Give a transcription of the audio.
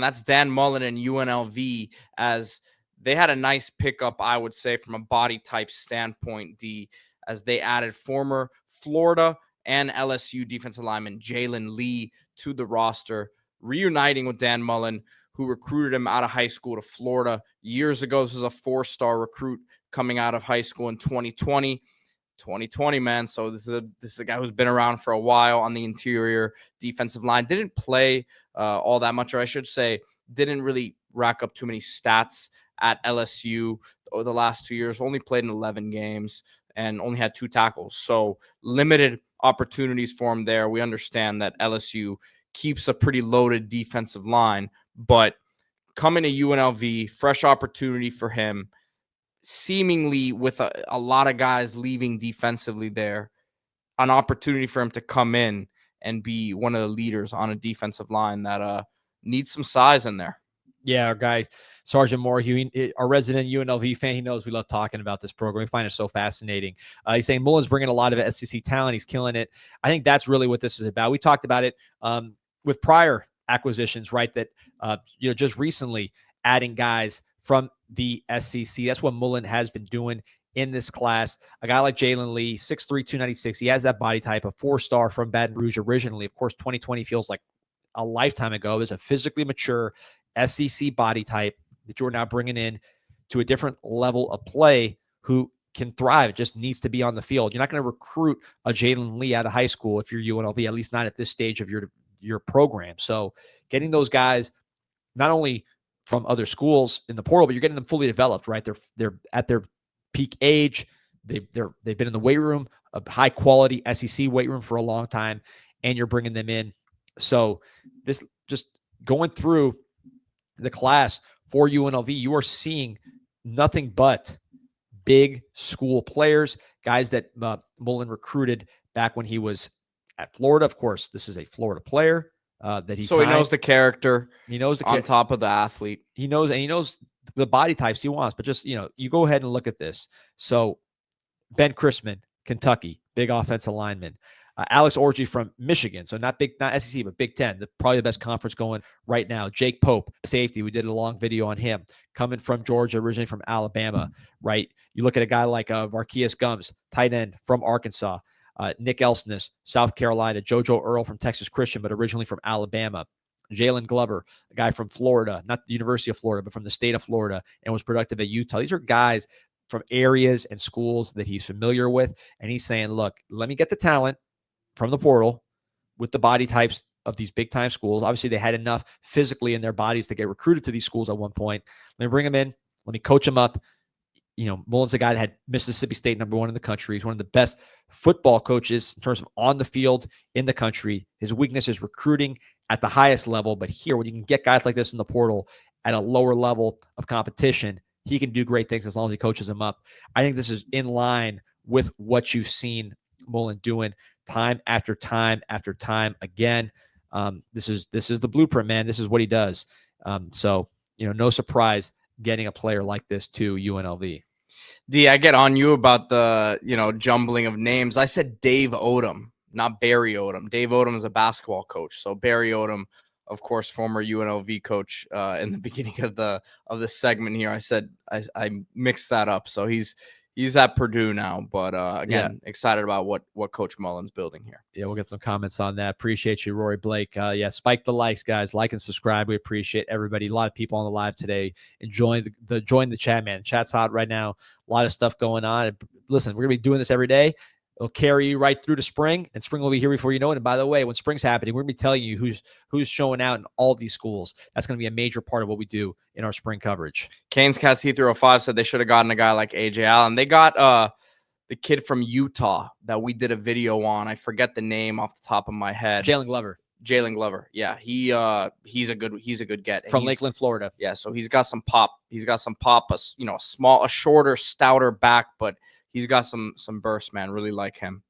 That's Dan Mullen and UNLV, as they had a nice pickup, I would say, from a body type standpoint, D, as they added former Florida and LSU defensive lineman Jalen Lee to the roster, reuniting with Dan Mullen, who recruited him out of high school to Florida years ago. This is a 4-star recruit coming out of high school in 2020. 2020, man. So this is a guy who's been around for a while on the interior defensive line. Didn't play all that much, or I should say, didn't really rack up too many stats at LSU over the last 2 years. Only played in 11 games and only had 2 tackles. So limited opportunities for him there. We understand that LSU keeps a pretty loaded defensive line, but coming to UNLV, fresh opportunity for him. Seemingly with a lot of guys leaving defensively there, an opportunity for him to come in and be one of the leaders on a defensive line that needs some size in there. Yeah, our guy, Sergeant Moore, our resident UNLV fan, he knows we love talking about this program. We find it so fascinating. He's saying Mullen's bringing a lot of SEC talent. He's killing it. I think that's really what this is about. We talked about it with prior acquisitions, right, that just recently adding guys from the SEC. That's what Mullen has been doing in this class. A guy like Jalen Lee, 6'3", 296. He has that body type, a 4-star from Baton Rouge originally. Of course, 2020 feels like a lifetime ago. There's a physically mature SEC body type that you're now bringing in to a different level of play who can thrive. It just needs to be on the field. You're not going to recruit a Jalen Lee out of high school if you're UNLV, at least not at this stage of your program. So getting those guys not only from other schools in the portal, but you're getting them fully developed, right? They're at their peak age. They've been in the weight room, a high quality SEC weight room for a long time, and you're bringing them in. So this just going through the class for UNLV, you are seeing nothing but big school players, guys that Mullen recruited back when he was at Florida. Of course, this is a Florida player. He knows the character. He knows on top of the athlete. He knows the body types he wants. But just you go ahead and look at this. So Ben Chrisman, Kentucky, big offensive lineman. Alex Orji from Michigan, so not SEC, but Big Ten, probably the best conference going right now. Jake Pope, safety, we did a long video on him, coming from Georgia, originally from Alabama, right? You look at a guy like Varkeas Gums, tight end from Arkansas. Nick Elsness, South Carolina. JoJo Earl from Texas Christian, but originally from Alabama. Jalen Glover, a guy from Florida, not the University of Florida, but from the state of Florida, and was productive at Utah. These are guys from areas and schools that he's familiar with, and he's saying, look, let me get the talent from the portal with the body types of these big-time schools. Obviously, they had enough physically in their bodies to get recruited to these schools at one point. Let me bring them in. Let me coach them up. Mullen's a guy that had Mississippi State #1 in the country. He's one of the best football coaches in terms of on the field in the country. His weakness is recruiting at the highest level. But here, when you can get guys like this in the portal at a lower level of competition, he can do great things as long as he coaches them up. I think this is in line with what you've seen Mullen doing time after time after time again. This is the blueprint, man. This is what he does. So no surprise getting a player like this to UNLV. D, I get on you about the, jumbling of names. I said Dave Odom, not Barry Odom. Dave Odom is a basketball coach. So Barry Odom, of course, former UNLV coach in the beginning of the segment here. I said I mixed that up. So he's at Purdue now, but again, excited about what Coach Mullen's building here. Yeah, we'll get some comments on that. Appreciate you, Rory Blake. Spike the likes, guys. Like and subscribe. We appreciate everybody. A lot of people on the live today enjoying join the chat, man. Chat's hot right now. A lot of stuff going on. Listen, we're gonna be doing this every day. It'll carry you right through to spring, and spring will be here before you know it. And by the way, when spring's happening, we're going to be telling you who's showing out in all these schools. That's going to be a major part of what we do in our spring coverage. Canes Cats C305 said they should have gotten a guy like A.J. Allen. They got the kid from Utah that we did a video on. I forget the name off the top of my head. Jalen Glover. Yeah, he's a good get from Lakeland, Florida. Yeah, so he's got some pop. A shorter, stouter back, but he's got some burst, man. Really like him.